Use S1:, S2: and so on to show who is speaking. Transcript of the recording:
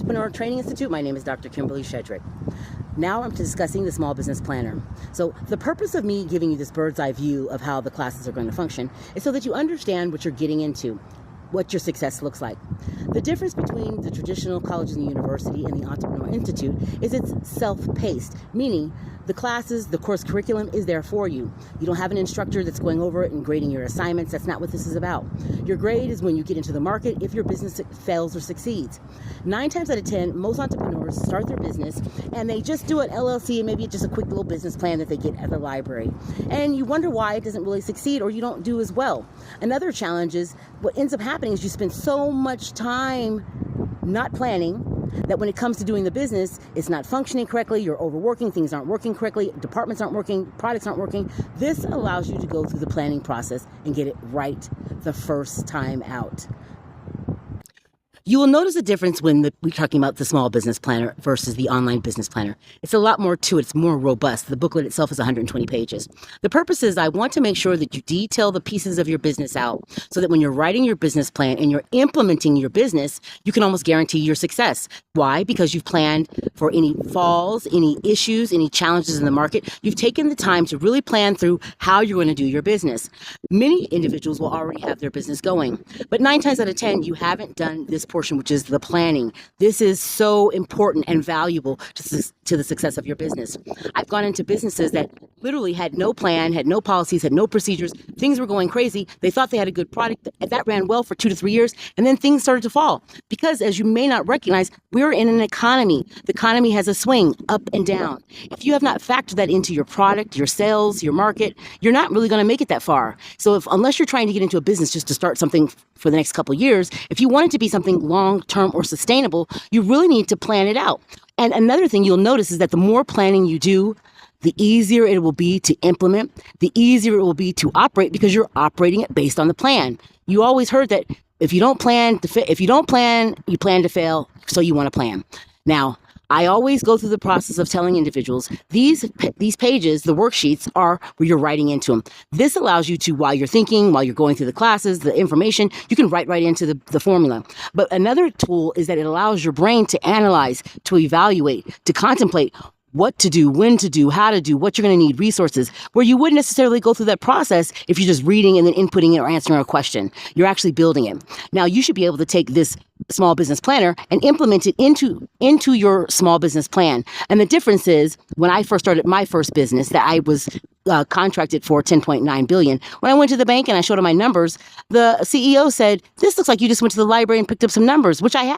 S1: Entrepreneur Training Institute. My name is Dr. Kimberly Shedrick. Now I'm discussing the Small Business Planner. So the purpose of me giving you this bird's eye view of how the classes are going to function is so that you understand what you're getting into, what your success looks like. The difference between the traditional colleges and the university and the Entrepreneur Institute is it's self-paced, meaning the classes, the course curriculum is there for you. You don't have an instructor that's going over it and grading your assignments. That's not what this is about. Your grade is when you get into the market if your business fails or succeeds. 9 times out of 10, most entrepreneurs start their business and they just do an LLC and maybe just a quick little business plan that they get at the library. And you wonder why it doesn't really succeed or you don't do as well. Another challenge is what ends up happening is you spend so much time not planning that when it comes to doing the business, it's not functioning correctly, you're overworking, things aren't working correctly, departments aren't working, products aren't working. This allows you to go through the planning process and get it right the first time out. You will notice a difference when we're talking about the Small Business Planner versus the Online Business Planner. It's a lot more to it. It's more robust. The booklet itself is 120 pages. The purpose is I want to make sure that you detail the pieces of your business out so that when you're writing your business plan and you're implementing your business, you can almost guarantee your success. Why? Because you've planned for any falls, any issues, any challenges in the market. You've taken the time to really plan through how you're going to do your business. Many individuals will already have their business going, but 9 times out of 10, you haven't done this portion, which is the planning. This is so important and valuable to the success of your business. I've gone into businesses that literally had no plan, had no policies, had no procedures. Things were going crazy. They thought they had a good product that ran well for 2 to 3 years, and then things started to fall. Because as you may not recognize, we're in an economy. The economy has a swing up and down. If you have not factored that into your product, your sales, your market, you're not really going to make it that far. So unless you're trying to get into a business just to start something for the next couple of years, if you want it to be something long-term or sustainable, you really need to plan it out. And another thing you'll notice is that the more planning you do, the easier it will be to implement, the easier it will be to operate because you're operating it based on the plan. You always heard that if you don't plan, you plan to fail, so you want to plan. Now, I always go through the process of telling individuals these pages, the worksheets, are where you're writing into them. This allows you to, while you're thinking, while you're going through the classes, the information, you can write right into the formula. But another tool is that it allows your brain to analyze, to evaluate, to contemplate what to do, when to do, how to do, what you're going to need, resources, where you wouldn't necessarily go through that process if you're just reading and then inputting it or answering a question. You're actually building it. Now, you should be able to take this small business planner and implement it into your small business plan. And the difference is when I first started my first business that I was contracted for $10.9 billion. When I went to the bank and I showed him my numbers, the CEO said, "This looks like you just went to the library and picked up some numbers," which I